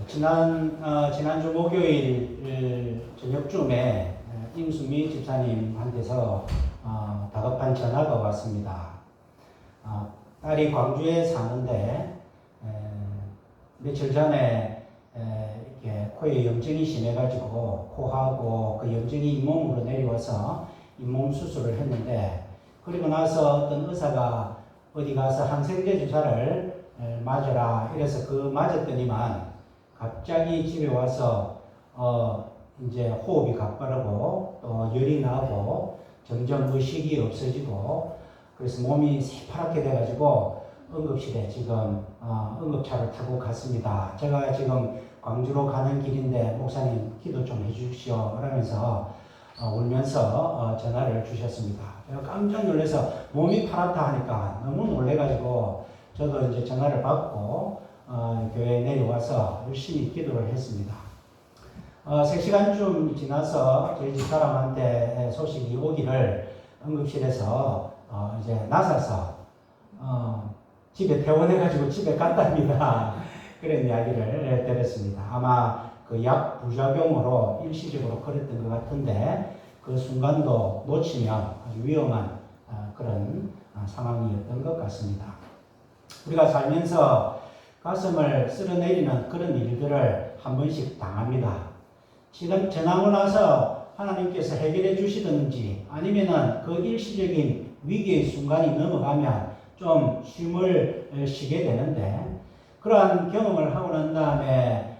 지난주 목요일 저녁쯤에 임수미 집사님한테서 다급한 전화가 왔습니다. 딸이 광주에 사는데 며칠 전에 이렇게 코에 염증이 심해가지고 코하고 그 염증이 잇몸으로 내려와서 잇몸 수술을 했는데, 그리고 나서 어떤 의사가 어디 가서 항생제 주사를 맞으라 이래서 그 맞았더니만 갑자기 집에 와서 이제 호흡이 가빠르고 또 열이 나고 점점 의식이 없어지고, 그래서 몸이 새파랗게 돼가지고 응급실에 지금 응급차를 타고 갔습니다. 제가 지금 광주로 가는 길인데 목사님 기도 좀 해주십시오 라면서 울면서 전화를 주셨습니다. 제가 깜짝 놀라서 몸이 파랗다 하니까 너무 놀래가지고 저도 이제 전화를 받고 교회에 내려와서 열심히 기도를 했습니다. 3시간쯤 지나서 저희 집 사람한테 소식이 오기를 응급실에서 이제 나서서 집에 퇴원해가지고 집에 갔답니다. 그런 이야기를 들었습니다. 아마 그 약 부작용으로 일시적으로 그랬던 것 같은데, 그 순간도 놓치면 아주 위험한 그런 상황이었던 것 같습니다. 우리가 살면서 가슴을 쓸어내리는 그런 일들을 한 번씩 당합니다. 지금 지나고 나서 하나님께서 해결해 주시든지 아니면은 그 일시적인 위기의 순간이 넘어가면 좀 쉼을 쉬게 되는데, 그러한 경험을 하고 난 다음에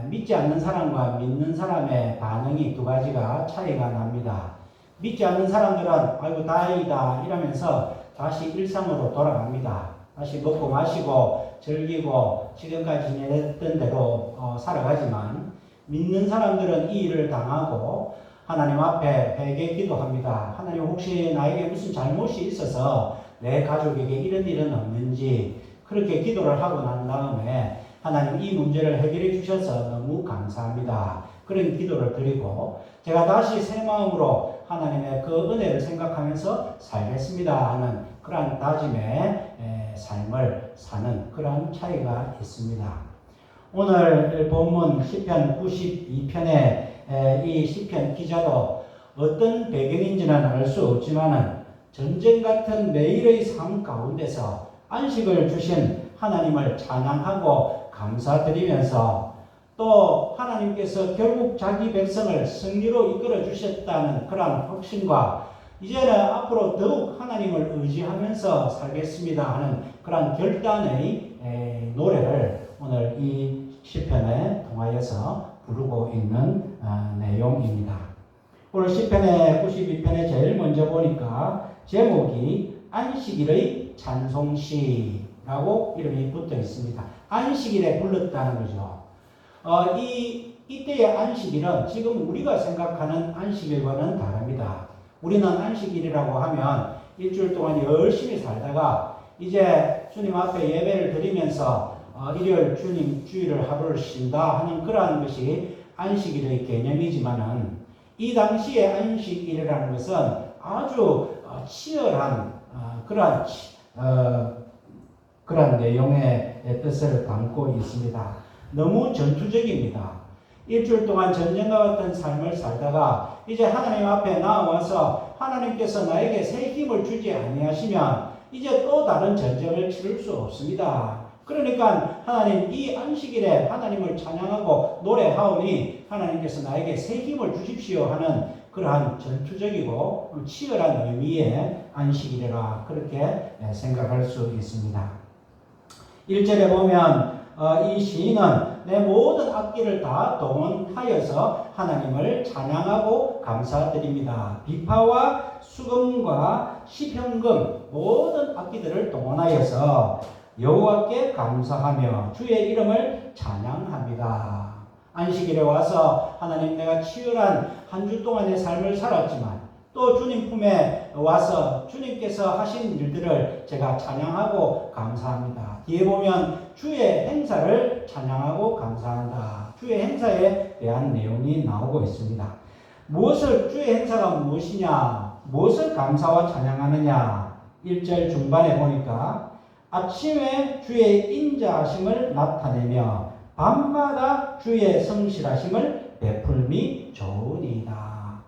믿지 않는 사람과 믿는 사람의 반응이 두 가지가 차이가 납니다. 믿지 않는 사람들은 아이고 다행이다 이러면서 다시 일상으로 돌아갑니다. 다시 먹고 마시고 즐기고 지금까지 지냈던 대로 살아가지만, 믿는 사람들은 이 일을 당하고 하나님 앞에 회개 기도합니다. 하나님, 혹시 나에게 무슨 잘못이 있어서 내 가족에게 이런 일은 없는지 그렇게 기도를 하고 난 다음에 하나님 이 문제를 해결해 주셔서 너무 감사합니다. 그런 기도를 드리고 제가 다시 새 마음으로 하나님의 그 은혜를 생각하면서 살겠습니다 하는 그러한 다짐의 삶을 사는 그러한 차이가 있습니다. 오늘 본문 시편 92편의 이 시편 기자도 어떤 배경인지는 알 수 없지만은 전쟁 같은 매일의 삶 가운데서 안식을 주신 하나님을 찬양하고 감사드리면서, 또 하나님께서 결국 자기 백성을 승리로 이끌어 주셨다는 그런 확신과 이제는 앞으로 더욱 하나님을 의지하면서 살겠습니다 하는 그런 결단의 노래를 오늘 이 시편에 통하여서 부르고 있는 내용입니다. 오늘 시편의 92편에 제일 먼저 보니까 제목이 안식일의 찬송시라고 이름이 붙어 있습니다. 안식일에 불렀다는 거죠. 이때의 안식일은 지금 우리가 생각하는 안식일과는 다릅니다. 우리는 안식일이라고 하면 일주일 동안 열심히 살다가 이제 주님 앞에 예배를 드리면서 일요일 주님 주일을 하루를 쉰다 하는 그러한 것이 안식일의 개념이지만은, 이 당시의 안식일이라는 것은 아주 치열한 그러한 내용의 뜻을 담고 있습니다. 너무 전투적입니다. 일주일 동안 전쟁과 같은 삶을 살다가 이제 하나님 앞에 나와서 하나님께서 나에게 새 힘을 주지 아니하시면 이제 또 다른 전쟁을 치를 수 없습니다. 그러니까 하나님, 이 안식일에 하나님을 찬양하고 노래하오니 하나님께서 나에게 새 힘을 주십시오 하는 그러한 전투적이고 치열한 의미의 안식일이라 그렇게 생각할 수 있습니다. 1절에 보면 이 시인은 내 모든 악기를 다 동원하여서 하나님을 찬양하고 감사드립니다. 비파와 수금과 시편금 모든 악기들을 동원하여서 여호와께 감사하며 주의 이름을 찬양합니다. 안식일에 와서 하나님, 내가 치열한 한 주 동안의 삶을 살았지만 또 주님 품에 와서 주님께서 하신 일들을 제가 찬양하고 감사합니다. 뒤에 보면 주의 행사를 찬양하고 감사한다. 주의 행사에 대한 내용이 나오고 있습니다. 주의 행사가 무엇이냐? 무엇을 감사와 찬양하느냐? 1절 중반에 보니까 아침에 주의 인자하심을 나타내며 밤마다 주의 성실하심을 베풀미 좋으니이다.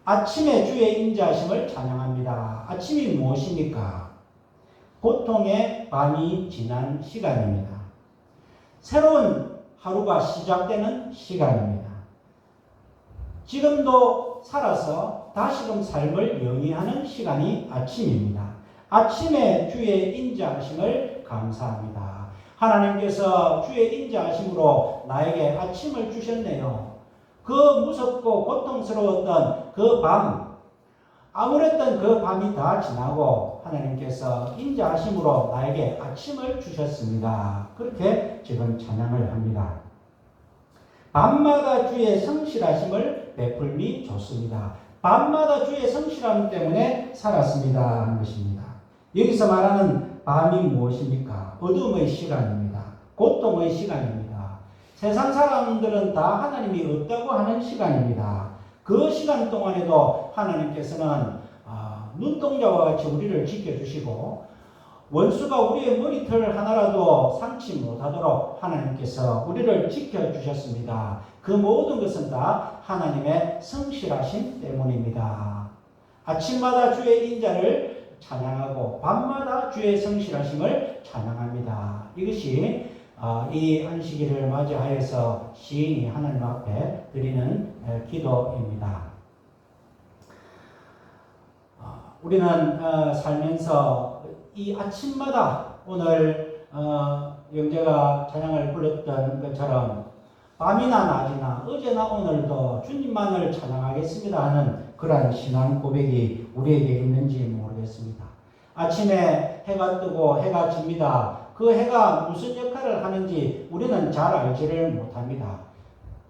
아침에 주의 인자하심을 찬양합니다. 아침이 무엇입니까? 고통의 밤이 지난 시간입니다. 새로운 하루가 시작되는 시간입니다. 지금도 살아서 다시금 삶을 영위하는 시간이 아침입니다. 아침에 주의 인자하심을 감사합니다. 하나님께서 주의 인자하심으로 나에게 아침을 주셨네요. 그 무섭고 고통스러웠던 그 밤, 암울했던 그 밤이 다 지나고 하나님께서 인자하심으로 나에게 아침을 주셨습니다. 그렇게 지금 찬양을 합니다. 밤마다 주의 성실하심을 베풀미 좋습니다. 밤마다 주의 성실함 때문에 살았습니다 하는 것입니다. 여기서 말하는 밤이 무엇입니까? 어둠의 시간입니다. 고통의 시간입니다. 세상 사람들은 다 하나님이 없다고 하는 시간입니다. 그 시간 동안에도 하나님께서는 눈동자와 같이 우리를 지켜주시고 원수가 우리의 머리털 하나라도 상치 못하도록 하나님께서 우리를 지켜주셨습니다. 그 모든 것은 다 하나님의 성실하심 때문입니다. 아침마다 주의 인자를 찬양하고 밤마다 주의 성실하심을 찬양합니다. 이것이 이 안식일을 맞이하여서 시인이 하나님 앞에 드리는 기도입니다. 우리는 살면서 이 아침마다 오늘 영재가 찬양을 불렀던 것처럼 밤이나 낮이나 어제나 오늘도 주님만을 찬양하겠습니다 하는 그러한 신앙 고백이 우리에게 있는지 모르겠습니다. 아침에 해가 뜨고 해가 집니다. 그 해가 무슨 역할을 하는지 우리는 잘 알지를 못합니다.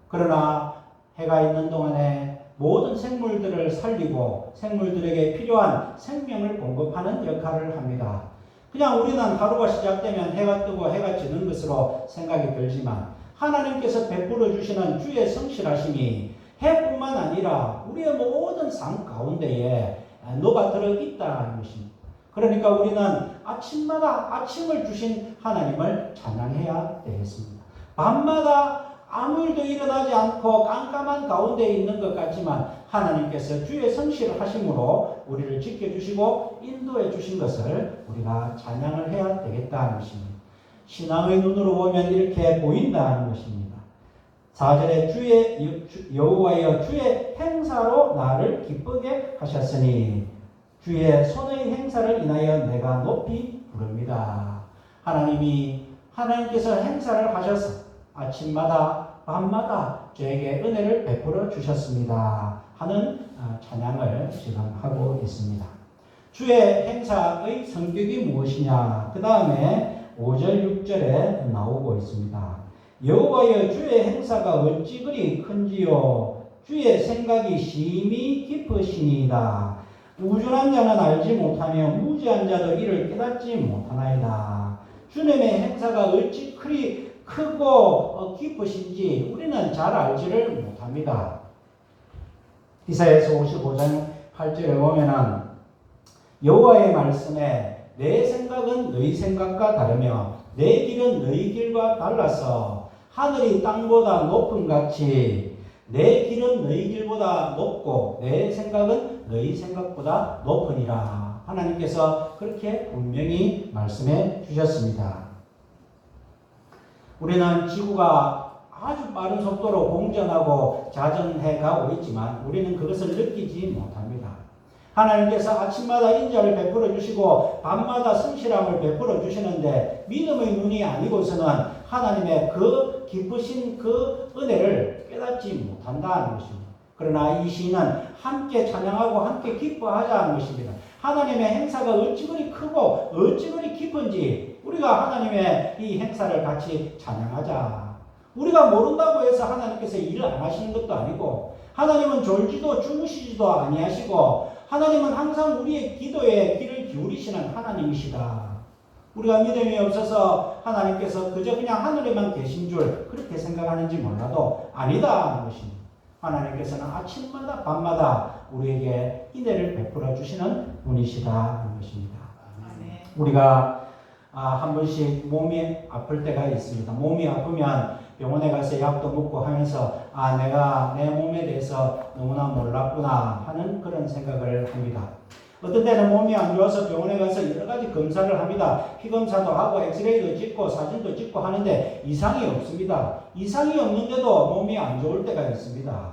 그러나 해가 있는 동안에 모든 생물들을 살리고 생물들에게 필요한 생명을 공급하는 역할을 합니다. 그냥 우리는 하루가 시작되면 해가 뜨고 해가 지는 것으로 생각이 들지만 하나님께서 베풀어 주시는 주의 성실하심이 해뿐만 아니라 우리의 모든 삶 가운데에 녹아들어 있다는 것입니다. 그러니까 우리는 아침마다 아침을 주신 하나님을 찬양해야 되겠습니다. 밤마다 아무 일도 일어나지 않고 깜깜한 가운데 있는 것 같지만 하나님께서 주의 성실하심으로 우리를 지켜주시고 인도해 주신 것을 우리가 찬양을 해야 되겠다는 것입니다. 신앙의 눈으로 보면 이렇게 보인다는 것입니다. 4절에 주의 여호와여 주의 행사로 나를 기쁘게 하셨으니 주의 손의 행사를 인하여 내가 높이 부릅니다. 하나님께서 행사를 하셔서 아침마다 밤마다 저에게 은혜를 베풀어 주셨습니다 하는 찬양을 지금 하고 있습니다. 주의 행사의 성격이 무엇이냐? 그 다음에 5절 6절에 나오고 있습니다. 여호와여 주의 행사가 어찌 그리 큰지요 주의 생각이 심히 깊으시니이다. 우준한 자는 알지 못하며 무지한 자도 이를 깨닫지 못하나이다. 주님의 행사가 어찌 그리 크고 깊으신지 우리는 잘 알지를 못합니다. 이사야서 55장 8절에 보면은 여호와의 말씀에 내 생각은 너희 생각과 다르며 내 길은 너희 길과 달라서 하늘이 땅보다 높음 같이 내 길은 너희 길보다 높고 내 생각은 너희 생각보다 높으니라. 하나님께서 그렇게 분명히 말씀해 주셨습니다. 우리는 지구가 아주 빠른 속도로 공전하고 자전해 가고 있지만 우리는 그것을 느끼지 못합니다. 하나님께서 아침마다 인자를 베풀어 주시고 밤마다 성실함을 베풀어 주시는데 믿음의 눈이 아니고서는 하나님의 그 기쁘신 그 은혜를 깨닫지 못한다는 것입니다. 그러나 이 시인은 함께 찬양하고 함께 기뻐하자는 것입니다. 하나님의 행사가 어찌 그리 크고 어찌 그리 깊은지 우리가 하나님의 이 행사를 같이 찬양하자. 우리가 모른다고 해서 하나님께서 일을 안 하시는 것도 아니고 하나님은 졸지도 주무시지도 아니하시고 하나님은 항상 우리의 기도에 귀를 기울이시는 하나님이시다. 우리가 믿음이 없어서 하나님께서 그저 그냥 하늘에만 계신 줄 그렇게 생각하는지 몰라도 아니다 하는 것입니다. 하나님께서는 아침마다 밤마다 우리에게 인애를 베풀어 주시는 분이시다 하는 것입니다. 우리가 한 번씩 몸이 아플 때가 있습니다. 몸이 아프면 병원에 가서 약도 먹고 하면서 내가 내 몸에 대해서 너무나 몰랐구나 하는 그런 생각을 합니다. 어떤 때는 몸이 안 좋아서 병원에 가서 여러 가지 검사를 합니다. 피검사도 하고 엑스레이도 찍고 사진도 찍고 하는데 이상이 없습니다. 이상이 없는데도 몸이 안 좋을 때가 있습니다.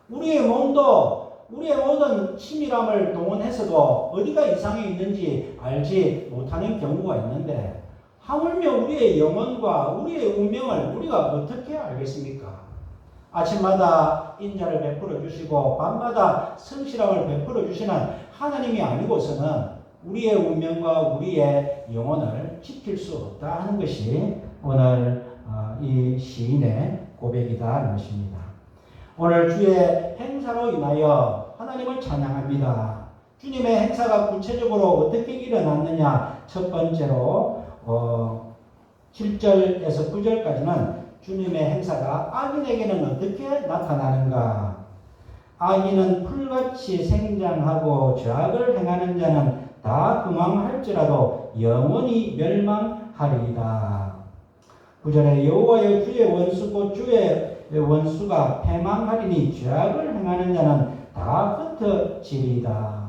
우리의 몸도 우리의 모든 치밀함을 동원해서도 어디가 이상이 있는지 알지 못하는 경우가 있는데 하물며 우리의 영혼과 우리의 운명을 우리가 어떻게 알겠습니까? 아침마다 인자를 베풀어 주시고 밤마다 성실함을 베풀어 주시는 하나님이 아니고서는 우리의 운명과 우리의 영혼을 지킬 수 없다 하는 것이 오늘 이 시인의 고백이다 하는 것입니다. 오늘 주의 행사로 인하여 하나님을 찬양합니다. 주님의 행사가 구체적으로 어떻게 일어났느냐? 첫 번째로 7절에서 9절까지는 주님의 행사가 악인에게는 어떻게 나타나는가? 악인은 풀같이 생장하고 죄악을 행하는 자는 다 금왕할지라도 영원히 멸망하리이다. 9절에 여호와여 주의 원수고 주의 원수가 패망하리니 죄악을 행하는 자는 다 흩어지리이다.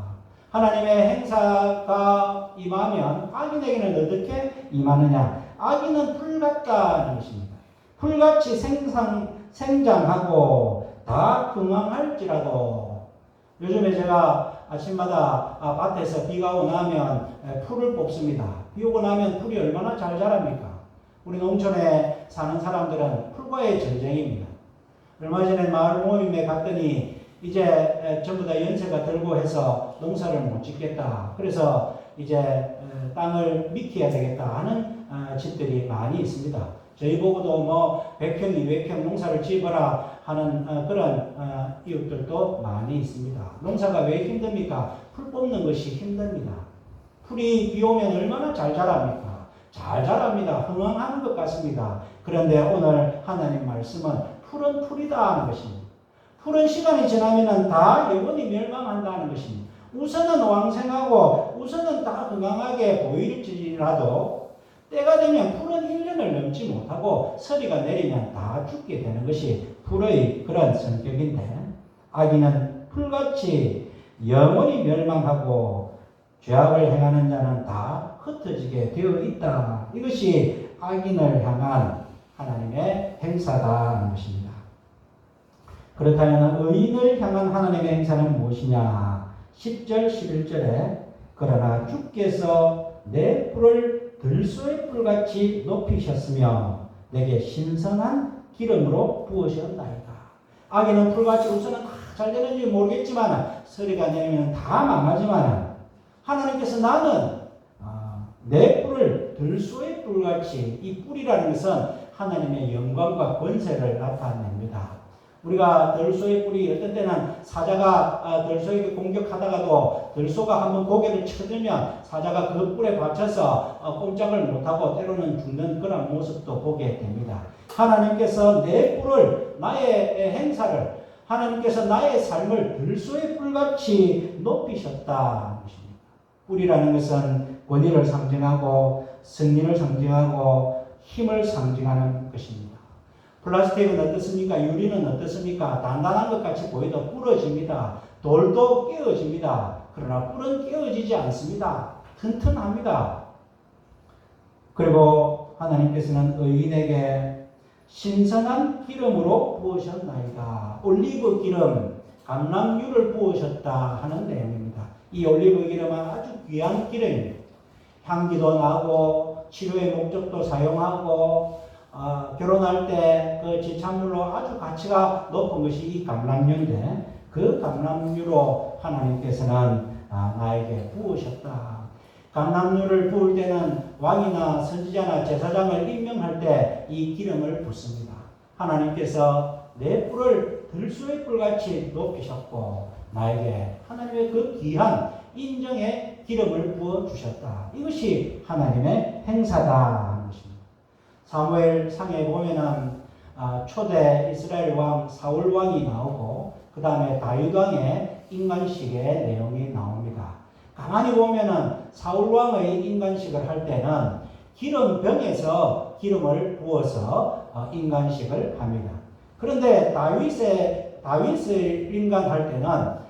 하나님의 행사가 임하면 악인에게는 어떻게 임하느냐? 악인은 풀 같다는 것입니다. 풀같이 생장하고 다 금왕할지라도. 요즘에 제가 아침마다 밭에서 비가 오고 나면 풀을 뽑습니다. 비 오고 나면 풀이 얼마나 잘 자랍니까? 우리 농촌에 사는 사람들은 풀과의 전쟁입니다. 얼마 전에 마을 모임에 갔더니 이제 전부 다 연세가 들고 해서 농사를 못 짓겠다. 그래서 이제 땅을 미켜야 되겠다 하는 집들이 많이 있습니다. 저희 보고도 100평, 200평 농사를 지어라 하는 그런 이웃들도 많이 있습니다. 농사가 왜 힘듭니까? 풀 뽑는 것이 힘듭니다. 풀이 비 오면 얼마나 잘 자랍니까? 잘 자랍니다. 흥황하는 것 같습니다. 그런데 오늘 하나님 말씀은 풀은 풀이다 하는 것입니다. 풀은 시간이 지나면 다 영원히 멸망한다는 것입니다. 우선은 왕생하고 우선은 다 건강하게 보일지라도 때가 되면 풀은 1년을 넘지 못하고 서리가 내리면 다 죽게 되는 것이 풀의 그런 성격인데 악인은 풀같이 영원히 멸망하고 죄악을 행하는 자는 다 흩어지게 되어 있다. 이것이 악인을 향한 하나님의 행사다 하는 것입니다. 그렇다면 의인을 향한 하나님의 행사는 무엇이냐? 10절 11절에 그러나 주께서 내 뿔을 들소의 뿔같이 높이셨으며 내게 신선한 기름으로 부으셨나이다. 악인은 풀같이 우선은 다 잘 되는지 모르겠지만 서리가 내리면 다 망하지만 하나님께서 나는 내 뿔을 들소의 뿔같이, 이 뿔이라는 것은 하나님의 영광과 권세를 나타냅니다. 우리가 들소의 뿔이 어떤 때는 사자가 들소에게 공격하다가도 들소가 한번 고개를 쳐들면 사자가 그 뿔에 받쳐서 꼼짝을 못하고 때로는 죽는 그런 모습도 보게 됩니다. 하나님께서 내 뿔을, 나의 행사를, 하나님께서 나의 삶을 들소의 뿔같이 높이셨다. 뿔이라는 것은 권위를 상징하고 승리를 상징하고 힘을 상징하는 것입니다. 플라스틱은 어떻습니까? 유리는 어떻습니까? 단단한 것 같이 보여도 부러집니다. 돌도 깨어집니다. 그러나 뿔은 깨어지지 않습니다. 튼튼합니다. 그리고 하나님께서는 의인에게 신선한 기름으로 부으셨나이다. 올리브 기름, 감람유를 부으셨다 하는 내용입니다. 이 올리브 기름은 아주 귀한 기름입니다. 향기도 나고 치료의 목적도 사용하고 결혼할 때 그 지참물로 아주 가치가 높은 것이 이 감람유인데 그 감람유로 하나님께서는 나에게 부으셨다. 감람유를 부을 때는 왕이나 선지자나 제사장을 임명할 때 이 기름을 붓습니다. 하나님께서 내 뿔을 들소의 뿔같이 높이셨고 나에게 하나님의 그 귀한 인정의 기름을 부어주셨다. 이것이 하나님의 행사다. 사무엘 상에 보면은 초대 이스라엘 왕 사울 왕이 나오고 그 다음에 다윗 왕의 인간식의 내용이 나옵니다. 가만히 보면은 사울 왕의 인간식을 할 때는 기름병에서 기름을 부어서 인간식을 합니다. 그런데 다윗을 인간할 때는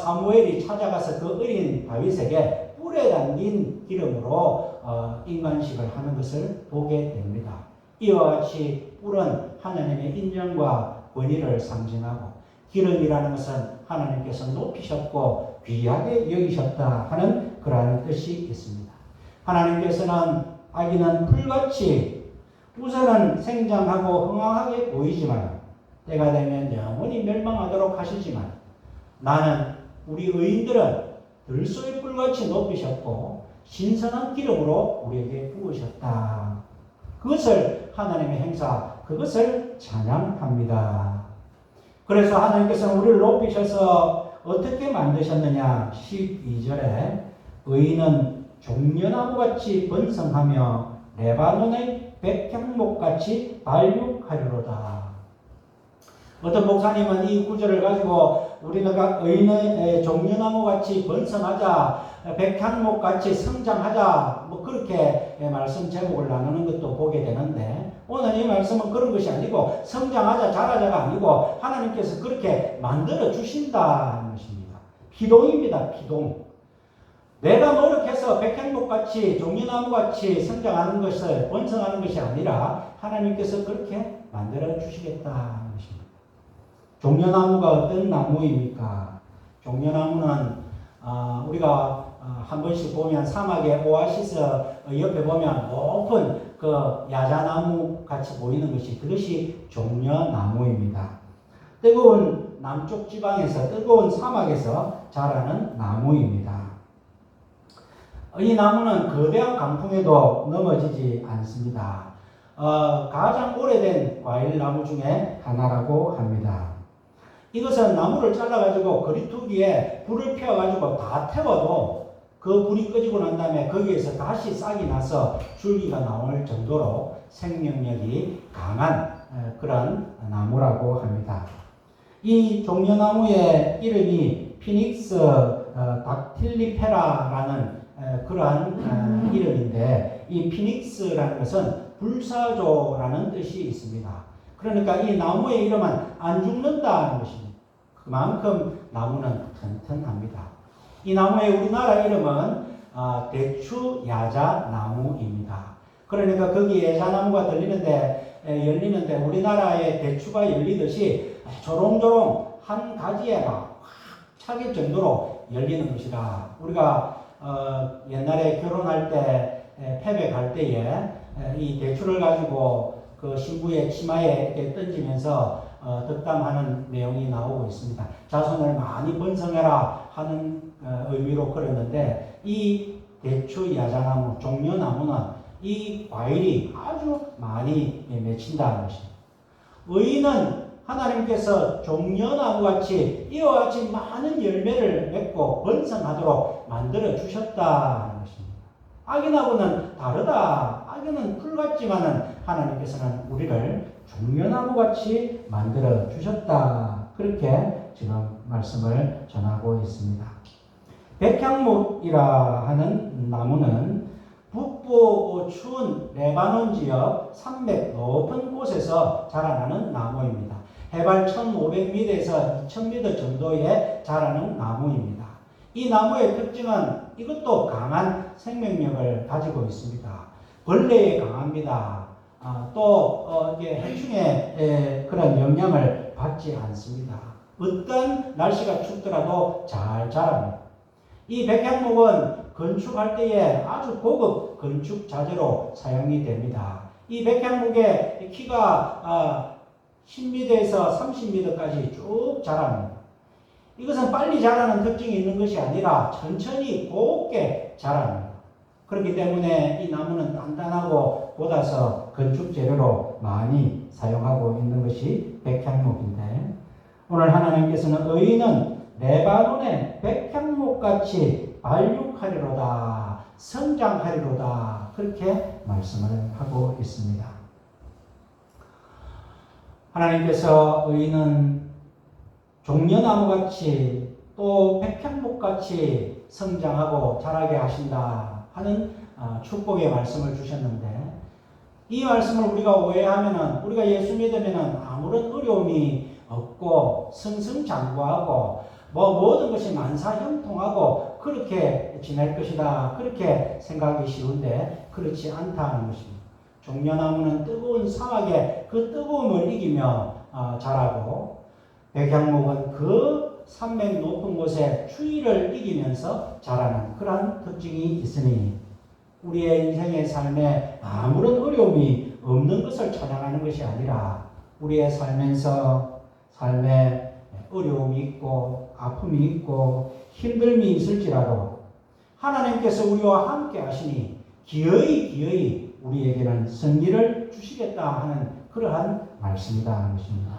사무엘이 찾아가서 그 어린 다윗에게 뿔에 담긴 기름으로 인간식을 하는 것을 보게 됩니다. 이와 같이 뿔은 하나님의 인정과 권위를 상징하고 기름이라는 것은 하나님께서 높이셨고 귀하게 여기셨다 하는 그러한 뜻이 있습니다. 하나님께서는 아기는 풀같이 우선은 생장하고 흥황하게 보이지만 때가 되면 영원히 멸망하도록 하시지만 나는 우리 의인들은 들소의 뿔같이 높이셨고 신선한 기름으로 우리에게 부으셨다. 그것을 하나님의 행사, 그것을 찬양합니다. 그래서 하나님께서는 우리를 높이셔서 어떻게 만드셨느냐? 12절에 의인은 종려나무같이 번성하며 레바논의 백향목같이 발육하리로다. 어떤 목사님은 이 구절을 가지고 우리가 의인의 종려나무같이 번성하자, 백향목같이 성장하자, 뭐 그렇게 말씀 제목을 나누는 것도 보게 되는데, 오늘 이 말씀은 그런 것이 아니고 성장하자, 자라자가 아니고 하나님께서 그렇게 만들어 주신다는 것입니다. 피동입니다. 피동. 내가 노력해서 백향목같이 종려나무같이 성장하는 것을 번성하는 것이 아니라 하나님께서 그렇게 만들어 주시겠다는 것입니다. 종려나무가 어떤 나무입니까? 종려나무는 우리가 한 번씩 보면 사막의 오아시스 옆에 보면 높은 그 야자나무 같이 보이는 것이 그것이 종려나무입니다. 뜨거운 남쪽 지방에서 뜨거운 사막에서 자라는 나무입니다. 이 나무는 거대한 강풍에도 넘어지지 않습니다. 가장 오래된 과일나무 중에 하나라고 합니다. 이것은 나무를 잘라가지고 거리투기에 불을 피워가지고 다 태워도 그 불이 꺼지고 난 다음에 거기에서 다시 싹이 나서 줄기가 나올 정도로 생명력이 강한 그런 나무라고 합니다. 이 종려나무의 이름이 피닉스 닥틸리페라라는 그러한 이름인데, 이 피닉스라는 것은 불사조라는 뜻이 있습니다. 그러니까 이 나무의 이름은 안 죽는다는 것입니다. 그만큼 나무는 튼튼합니다. 이 나무의 우리나라 이름은 대추야자나무입니다. 그러니까 거기 야자나무가 열리는데 우리나라의 대추가 열리듯이 조롱조롱 한 가지에 막 차길 정도로 열리는 것이라. 우리가 옛날에 결혼할 때 패배 갈 때에 이 대추를 가지고 그 신부의 치마에 이렇게 던지면서 덕담하는 내용이 나오고 있습니다. 자손을 많이 번성해라 하는 의미로 그랬는데, 이 대추 야자나무, 종려나무는 이 과일이 아주 많이 맺힌다는 것입니다. 의인은 하나님께서 종려나무같이 이와 같이 많은 열매를 맺고 번성하도록 만들어 주셨다는 것입니다. 악인하고는 다르다. 악인은 풀 같지만은 하나님께서는 우리를 종려나무같이 만들어 주셨다. 그렇게 지금 말씀을 전하고 있습니다. 백향목이라 하는 나무는 북부 추운 레바논 지역 산맥 높은 곳에서 자라나는 나무입니다. 해발 1500m에서 2000m 정도에 자라는 나무입니다. 이 나무의 특징은 이것도 강한 생명력을 가지고 있습니다. 벌레에 강합니다. 또 해충의 그런 영향을 받지 않습니다. 어떤 날씨가 춥더라도 잘 자랍니다. 이 백향목은 건축할 때에 아주 고급 건축 자재로 사용이 됩니다. 이 백향목의 키가 10m에서 30m까지 쭉 자랍니다. 이것은 빨리 자라는 특징이 있는 것이 아니라 천천히 곱게 자랍니다. 그렇기 때문에 이 나무는 단단하고 곧아서 건축 재료로 많이 사용하고 있는 것이 백향목인데, 오늘 하나님께서는 의인은 레바논의 백향목같이 발육하리로다, 성장하리로다, 그렇게 말씀을 하고 있습니다. 하나님께서 의인은 종려나무같이 또 백향목같이 성장하고 자라게 하신다 하는 축복의 말씀을 주셨는데 이 말씀을 우리가 오해하면은 우리가 예수 믿으면은 아무런 어려움이 없고 승승장구하고 모든 것이 만사형통하고 그렇게 지낼 것이다 그렇게 생각하기 쉬운데 그렇지 않다는 것입니다. 종려나무는 뜨거운 사막에 그 뜨거움을 이기며 자라고 백향목은 그 산맥 높은 곳에 추위를 이기면서 자라는 그러한 특징이 있으니 우리의 인생의 삶에 아무런 어려움이 없는 것을 찬양하는 것이 아니라 우리의 삶에 어려움이 있고 아픔이 있고 힘듦이 있을지라도 하나님께서 우리와 함께 하시니 기어이 우리에게는 승리를 주시겠다 하는 그러한 말씀이다 하는 것입니다.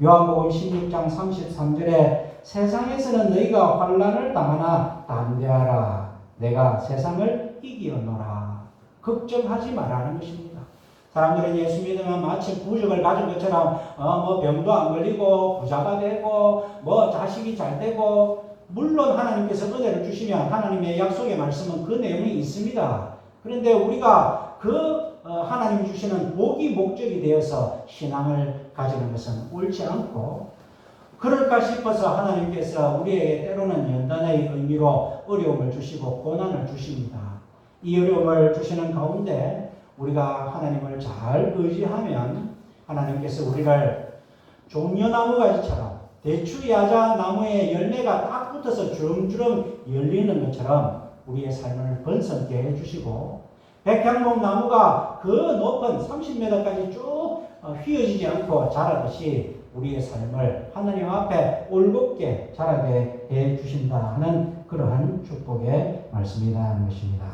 요한복음 16장 33절에 세상에서는 너희가 환난을 당하나 담대하라 내가 세상을 이기었노라. 걱정하지 말라는 것입니다. 사람들은 예수 믿으면 마치 부적을 가진 것처럼 병도 안 걸리고 부자가 되고 자식이 잘 되고 물론 하나님께서 은혜를 주시면 하나님의 약속의 말씀은 그 내용이 있습니다. 그런데 우리가 하나님 주시는 복이 목적이 되어서 신앙을 가지는 것은 옳지 않고 그럴까 싶어서 하나님께서 우리에게 때로는 연단의 의미로 어려움을 주시고 고난을 주십니다. 이 어려움을 주시는 가운데 우리가 하나님을 잘 의지하면 하나님께서 우리를 종려나무 가지처럼 대추야자 나무에 열매가 딱 붙어서 주렁주렁 열리는 것처럼 우리의 삶을 번성케 해주시고 백향목 나무가 그 높은 30m까지 쭉 휘어지지 않고 자라듯이 우리의 삶을 하나님 앞에 올곧게 자라게 해주신다 하는 그러한 축복의 말씀이다 하는 것입니다.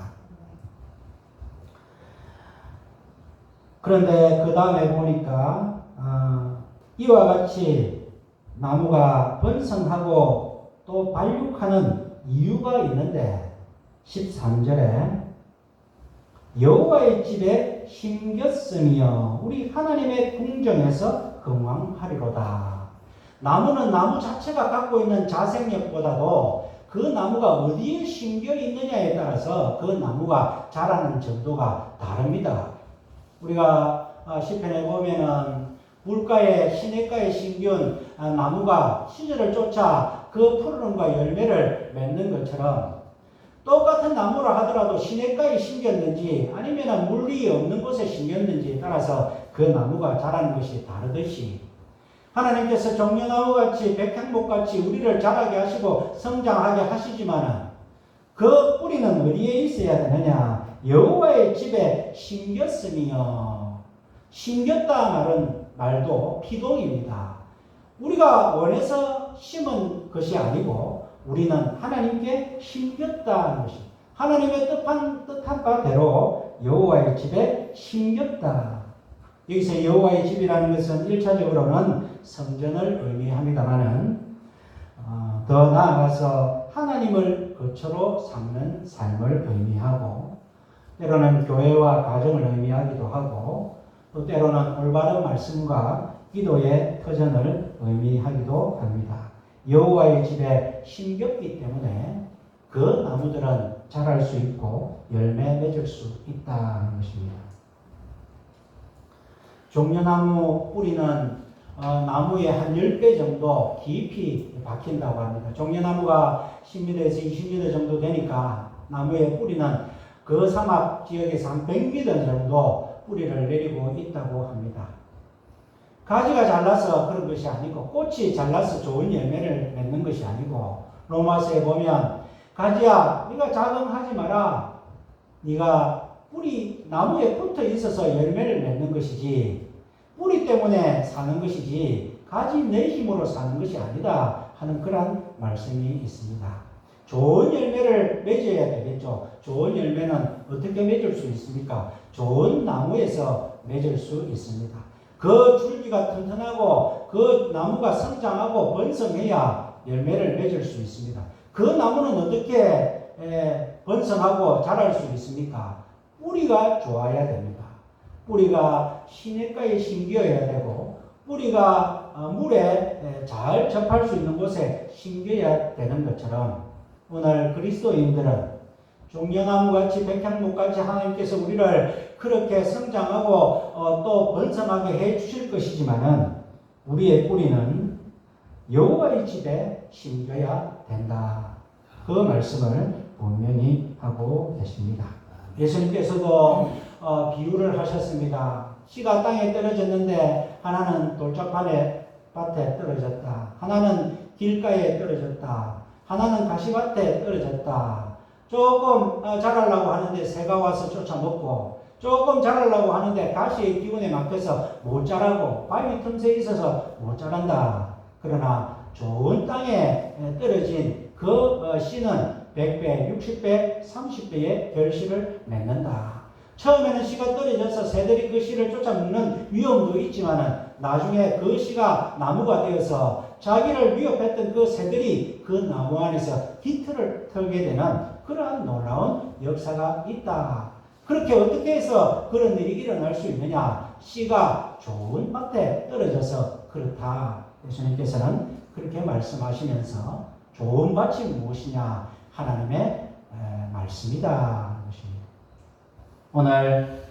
그런데 그 다음에 보니까 이와 같이 나무가 번성하고 또 발육하는 이유가 있는데 13절에 여호와의 집에 심겼으며 우리 하나님의 궁정에서 건강하리로다. 나무는 나무 자체가 갖고 있는 자생력보다도 그 나무가 어디에 심겨 있느냐에 따라서 그 나무가 자라는 정도가 다릅니다. 우리가 시편에 보면은 물가에 시냇가에 심겨온 나무가 시절을 쫓아 그 푸르름과 열매를 맺는 것처럼 똑같은 나무라 하더라도 시냇가에 심겼는지 아니면 물이 없는 곳에 심겼는지에 따라서 그 나무가 자라는 것이 다르듯이 하나님께서 종려나무같이 백향목같이 우리를 자라게 하시고 성장하게 하시지만은 그 뿌리는 어디에 있어야 되느냐? 여호와의 집에 심겼으며 심겼다 말도 피동입니다. 우리가 원해서 심은 것이 아니고 우리는 하나님께 심겼다는 것입니다. 하나님의 뜻한 바대로 여호와의 집에 심겼다. 여기서 여호와의 집이라는 것은 1차적으로는 성전을 의미합니다만은 더 나아가서 하나님을 거처로 삼는 삶을 의미하고 때로는 교회와 가정을 의미하기도 하고 또 때로는 올바른 말씀과 기도의 터전을 의미하기도 합니다. 여호와의 집에 심겼기 때문에 그 나무들은 자랄 수 있고 열매 맺을 수 있다는 것입니다. 종려나무 뿌리는 나무의 한 10배 정도 깊이 박힌다고 합니다. 종려나무가 10m에서 20m 정도 되니까 나무의 뿌리는 그 사막 지역에서 한 100m 정도 뿌리를 내리고 있다고 합니다. 가지가 잘나서 그런 것이 아니고 꽃이 잘나서 좋은 열매를 맺는 것이 아니고 로마서에 보면 가지야 네가 자긍하지 마라. 네가 뿌리 나무에 붙어 있어서 열매를 맺는 것이지 뿌리 때문에 사는 것이지 가지 내 힘으로 사는 것이 아니다 하는 그런 말씀이 있습니다. 좋은 열매를 맺어야 되겠죠. 좋은 열매는 어떻게 맺을 수 있습니까? 좋은 나무에서 맺을 수 있습니다. 그 줄기가 튼튼하고 그 나무가 성장하고 번성해야 열매를 맺을 수 있습니다. 그 나무는 어떻게 번성하고 자랄 수 있습니까? 뿌리가 좋아야 됩니다. 뿌리가 시냇가에 심겨야 되고 뿌리가 물에 잘 접할 수 있는 곳에 심겨야 되는 것처럼 오늘 그리스도인들은 종려나무같이 백향목같이 하나님께서 우리를 그렇게 성장하고 또 번성하게 해 주실 것이지만은 우리의 뿌리는 여호와의 집에 심겨야 된다. 그 말씀을 분명히 하고 계십니다. 예수님께서도 비유를 하셨습니다. 씨가 땅에 떨어졌는데 하나는 돌짝밭에 떨어졌다. 하나는 길가에 떨어졌다. 하나는 가시밭에 떨어졌다. 조금 자라려고 하는데 새가 와서 쫓아먹고, 조금 자라려고 하는데 가시의 기운에 막혀서 못 자라고, 바위 틈새에 있어서 못 자란다. 그러나 좋은 땅에 떨어진 그 씨는 100배, 60배, 30배의 결실을 맺는다. 처음에는 씨가 떨어져서 새들이 그 씨를 쫓아먹는 위험도 있지만은 나중에 그 씨가 나무가 되어서 자기를 위협했던 그 새들이 그 나무 안에서 깃털을 털게 되는 그러한 놀라운 역사가 있다. 그렇게 어떻게 해서 그런 일이 일어날 수 있느냐? 씨가 좋은 밭에 떨어져서 그렇다. 예수님께서는 그렇게 말씀하시면서 좋은 밭이 무엇이냐? 하나님의 말씀이다. 오늘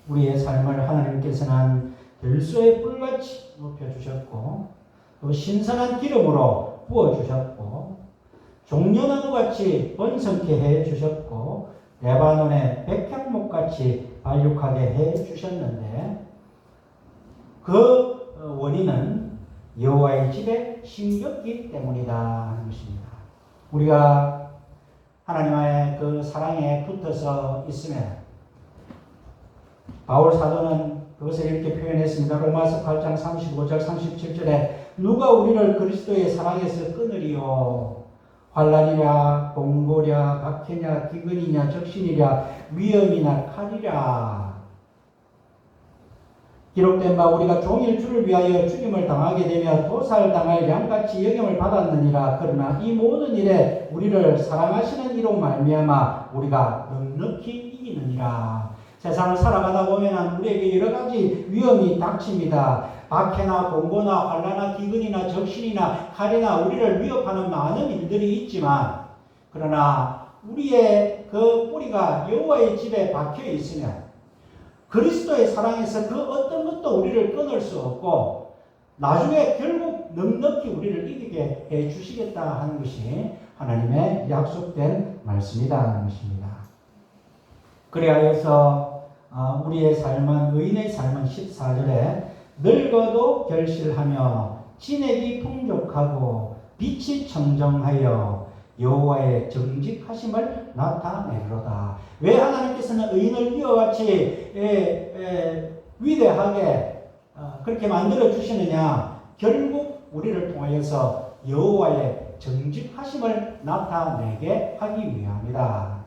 우리의 삶을 하나님께서는 들소의 뿔같이 높여주셨고 또 신선한 기름으로 부어주셨고 종려나무같이 번성케 해주셨고 레바논의 백향목같이 발육하게 해주셨는데 그 원인은 여호와의 집에 심겼기 때문이다 하는 것입니다. 우리가 하나님의 그 사랑에 붙어서 있으면 바울 사도는 그것을 이렇게 표현했습니다. 로마서 8장 35절 37절에 누가 우리를 그리스도의 사랑에서 끊으리요? 환난이랴 공고랴 박해냐 기근이냐 적신이랴 위험이나 칼이랴. 기록된 바 우리가 종일 주를 위하여 죽임을 당하게 되며 도살당할 양같이 영향을 받았느니라. 그러나 이 모든 일에 우리를 사랑하시는 이로 말미암아 우리가 넉넉히 이기느니라. 세상을 살아가다 보면 우리에게 여러 가지 위험이 닥칩니다. 박해나 공고나 환난이나 기근이나 적신이나 칼이나 우리를 위협하는 많은 일들이 있지만 그러나 우리의 그 뿌리가 여호와의 집에 박혀 있으면 그리스도의 사랑에서 그 어떤 것도 우리를 끊을 수 없고 나중에 결국 넉넉히 우리를 이기게 해 주시겠다 하는 것이 하나님의 약속된 말씀이다 하는 것입니다. 그래서 우리의 삶은 의인의 삶은 14절에 늙어도 결실하며 진액이 풍족하고 빛이 청정하여 여호와의 정직하심을 나타내리로다. 왜 하나님께서는 의인을 이와 같이 위대하게 그렇게 만들어 주시느냐? 결국 우리를 통하여서 여호와의 정직하심을 나타내게 하기 위함이다.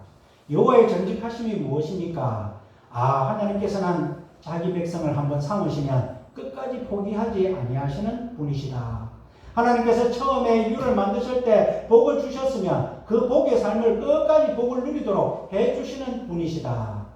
여호와의 정직하심이 무엇입니까? 하나님께서는 자기 백성을 한번 삼으시면 끝까지 포기하지 아니하시는 분이시다. 하나님께서 처음에 인류를 만드실 때 복을 주셨으면 그 복의 삶을 끝까지 복을 누리도록 해주시는 분이시다.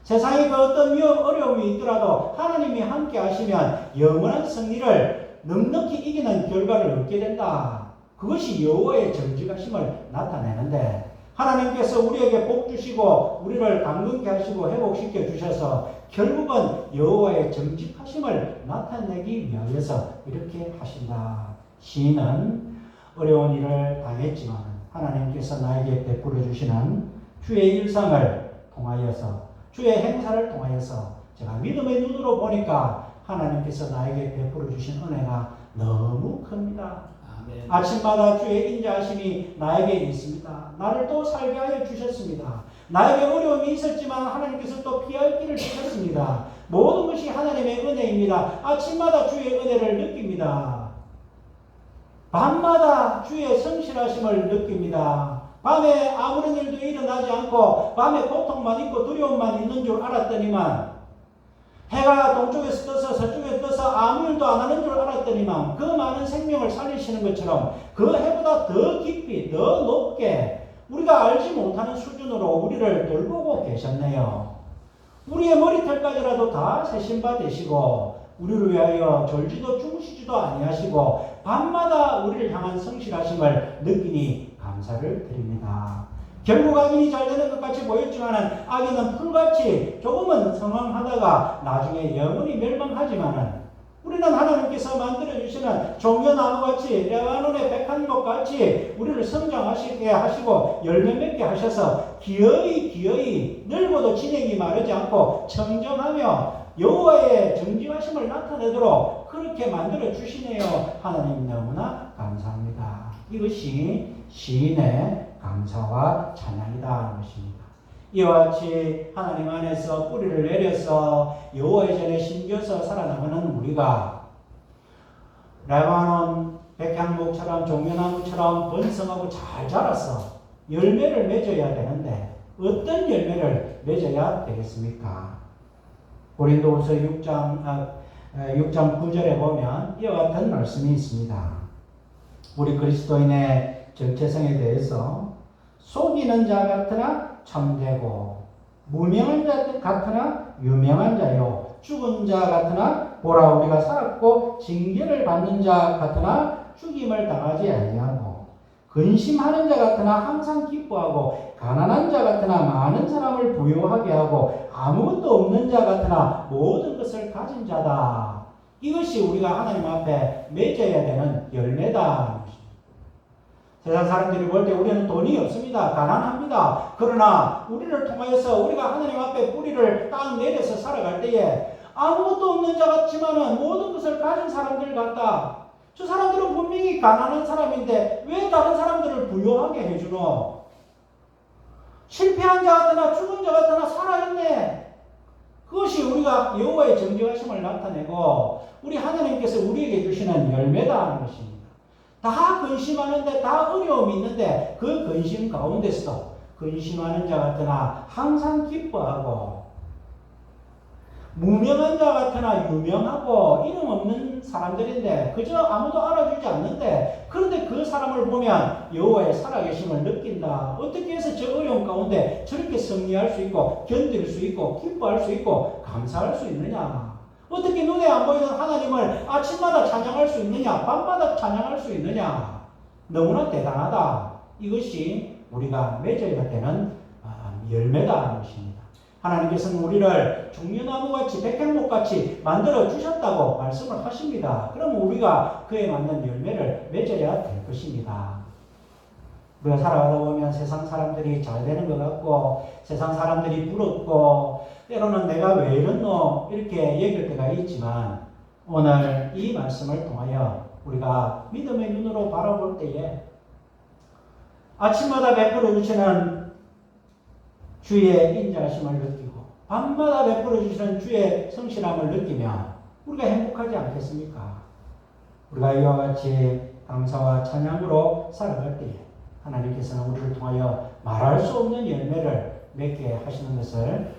세상에 그 어떤 어려움이 있더라도 하나님이 함께 하시면 영원한 승리를 넉넉히 이기는 결과를 얻게 된다. 그것이 여호와의 정직하심을 나타내는데 하나님께서 우리에게 복 주시고 우리를 강건케 하시고 회복시켜 주셔서 결국은 여호와의 정직하심을 나타내기 위하여서 이렇게 하신다. 시인은 어려운 일을 당했지만 하나님께서 나에게 베풀어 주시는 주의 일상을 통하여서 주의 행사를 통하여서 제가 믿음의 눈으로 보니까 하나님께서 나에게 베풀어 주신 은혜가 너무 큽니다. 아멘. 아침마다 주의 인자하심이 나에게 있습니다. 나를 또 살게 하여 주셨습니다. 나에게 어려움이 있었지만 하나님께서 또 피할 길을 주셨습니다. 모든 것이 하나님의 은혜입니다. 아침마다 주의 은혜를 느낍니다. 밤마다 주의 성실하심을 느낍니다. 밤에 아무런 일도 일어나지 않고 밤에 고통만 있고 두려움만 있는 줄 알았더니만 해가 동쪽에서 떠서 서쪽에서 떠서 아무 일도 안 하는 줄 알았더니만 그 많은 생명을 살리시는 것처럼 그 해보다 더 깊이 더 높게 우리가 알지 못하는 수준으로 우리를 돌보고 계셨네요. 우리의 머리털까지라도 다 세신 바 되시고 우리를 위하여 졸지도 주무시지도 아니하시고 밤마다 우리를 향한 성실하심을 느끼니 감사를 드립니다. 결국 악인이 잘 되는 것 같이 보였지만은 악인은 풀같이 조금은 성황하다가 나중에 영원히 멸망하지만은 우리는 하나님께서 만들어주시는 종려나무같이 레바논의 백한목같이 우리를 성장하시게 하시고 열매 맺게 하셔서 기어이 늙어도 진액이 마르지 않고 청정하며 여호와의 정직하심을 나타내도록 그렇게 만들어 주시네요. 하나님 너무나 감사합니다. 이것이 시인의 감사와 찬양이다 하는 것입니다. 이와 같이 하나님 안에서 뿌리를 내려서 여호와의 전에 심겨서 살아나가는 우리가 레바논 백향목처럼 종려나무처럼 번성하고 잘 자라서 열매를 맺어야 되는데 어떤 열매를 맺어야 되겠습니까? 고린도후서 6장 9절에 보면 이와 같은 말씀이 있습니다. 우리 그리스도인의 정체성에 대해서 속이는 자 같으나 참되고 무명한 자 같으나 유명한 자요 죽은 자 같으나 보라 우리가 살았고 징계를 받는 자 같으나 죽임을 당하지 아니하고 근심하는 자 같으나 항상 기뻐하고 가난한 자 같으나 많은 사람을 부유하게 하고 아무것도 없는 자 같으나 모든 것을 가진 자다. 이것이 우리가 하나님 앞에 맺어야 되는 열매다. 세상 사람들이 볼 때 우리는 돈이 없습니다. 가난합니다. 그러나 우리를 통하여서 우리가 하나님 앞에 뿌리를 딱 내려서 살아갈 때에 아무것도 없는 자 같지만은 모든 것을 가진 사람들 같다. 저 사람들은 분명히 가난한 사람인데 왜 다른 사람들을 부유하게 해주노? 실패한 자 같으나 죽은 자 같으나 살아있네. 그것이 우리가 여호와의 정직하심을 나타내고 우리 하나님께서 우리에게 주시는 열매다 하는 것입니다. 다 근심하는데 다 어려움이 있는데 그 근심 가운데서도 근심하는 자 같으나 항상 기뻐하고 무명한 자 같으나 유명하고 이름 없는 사람들인데 그저 아무도 알아주지 않는데 그런데 그 사람을 보면 여호와의 살아계심을 느낀다. 어떻게 해서 저 어려움 가운데 저렇게 승리할 수 있고 견딜 수 있고 기뻐할 수 있고 감사할 수 있느냐. 어떻게 눈에 안 보이는 하나님을 아침마다 찬양할 수 있느냐? 밤마다 찬양할 수 있느냐? 너무나 대단하다. 이것이 우리가 맺어야 되는 열매다 하는 것입니다. 하나님께서는 우리를 종려나무같이 백향목같이 만들어 주셨다고 말씀을 하십니다. 그러면 우리가 그에 맞는 열매를 맺어야 될 것입니다. 우리가 살아가다 보면 세상 사람들이 잘 되는 것 같고 세상 사람들이 부럽고 때로는 내가 왜 이렇노 이렇게 얘기할 때가 있지만 오늘 이 말씀을 통하여 우리가 믿음의 눈으로 바라볼 때에 아침마다 베풀어 주시는 주의 인자하심을 느끼고 밤마다 베풀어 주시는 주의 성실함을 느끼면 우리가 행복하지 않겠습니까? 우리가 이와 같이 감사와 찬양으로 살아갈 때에 하나님께서는 우리를 통하여 말할 수 없는 열매를 맺게 하시는 것을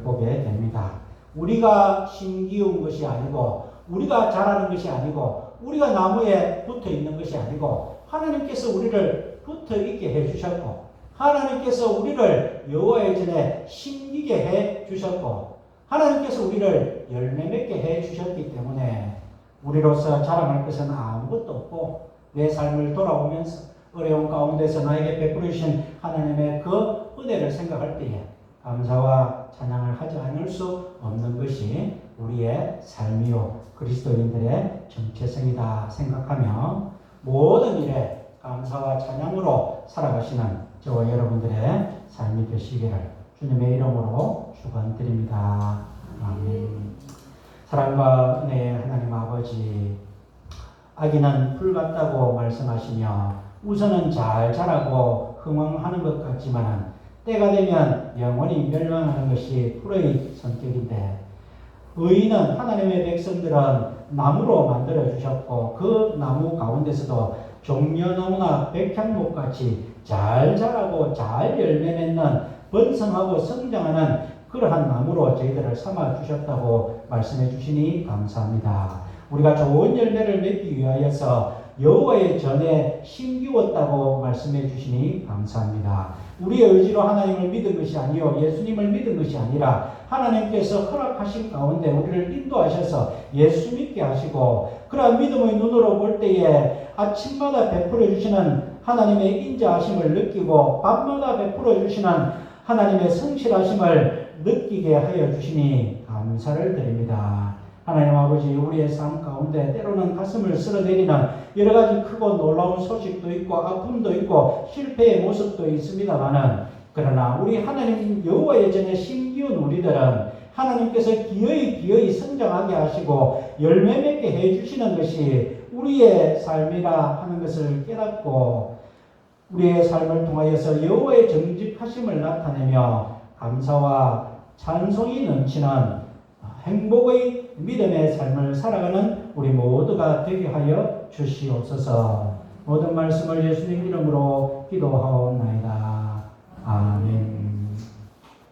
보게 됩니다. 우리가 심기운 것이 아니고 우리가 자라는 것이 아니고 우리가 나무에 붙어 있는 것이 아니고 하나님께서 우리를 붙어 있게 해주셨고 하나님께서 우리를 여호와의 전에 심기게 해주셨고 하나님께서 우리를 열매 맺게 해주셨기 때문에 우리로서 자랑할 것은 아무것도 없고 내 삶을 돌아보면서 어려운 가운데서 나에게 베풀어 주신 하나님의 그 은혜를 생각할 때에 감사와 찬양을 하지 않을 수 없는 것이 우리의 삶이요 그리스도인들의 정체성이다 생각하며 모든 일에 감사와 찬양으로 살아가시는 저와 여러분들의 삶이 되시기를 주님의 이름으로 축원드립니다. 아멘. 사랑과 은혜의 하나님 아버지, 아기는 풀 같다고 말씀하시며 우선은 잘 자라고 흥황하는 것 같지만 때가 되면 영원히 멸망하는 것이 풀의 성격인데 의인은 하나님의 백성들은 나무로 만들어 주셨고 그 나무 가운데서도 종려나무나 백향목같이 잘 자라고 잘 열매 맺는 번성하고 성장하는 그러한 나무로 저희들을 삼아 주셨다고 말씀해 주시니 감사합니다. 우리가 좋은 열매를 맺기 위하여서 여호와의 전에 심기웠다고 말씀해 주시니 감사합니다. 우리의 의지로 하나님을 믿은 것이 아니요 예수님을 믿은 것이 아니라 하나님께서 허락하신 가운데 우리를 인도하셔서 예수 믿게 하시고 그러한 믿음의 눈으로 볼 때에 아침마다 베풀어 주시는 하나님의 인자하심을 느끼고 밤마다 베풀어 주시는 하나님의 성실하심을 느끼게 하여 주시니 감사를 드립니다. 하나님 아버지, 우리의 삶 가운데 때로는 가슴을 쓸어내리는 여러 가지 크고 놀라운 소식도 있고 아픔도 있고 실패의 모습도 있습니다만은, 그러나 우리 하나님 여호와의 전에 심기운 우리들은 하나님께서 기어이 성장하게 하시고 열매 맺게 해주시는 것이 우리의 삶이라 하는 것을 깨닫고 우리의 삶을 통하여서 여호와의 정직하심을 나타내며 감사와 찬송이 넘치는 행복의 믿음의 삶을 살아가는 우리 모두가 되게 하여 주시옵소서. 모든 말씀을 예수님 이름으로 기도하옵나이다. 아멘.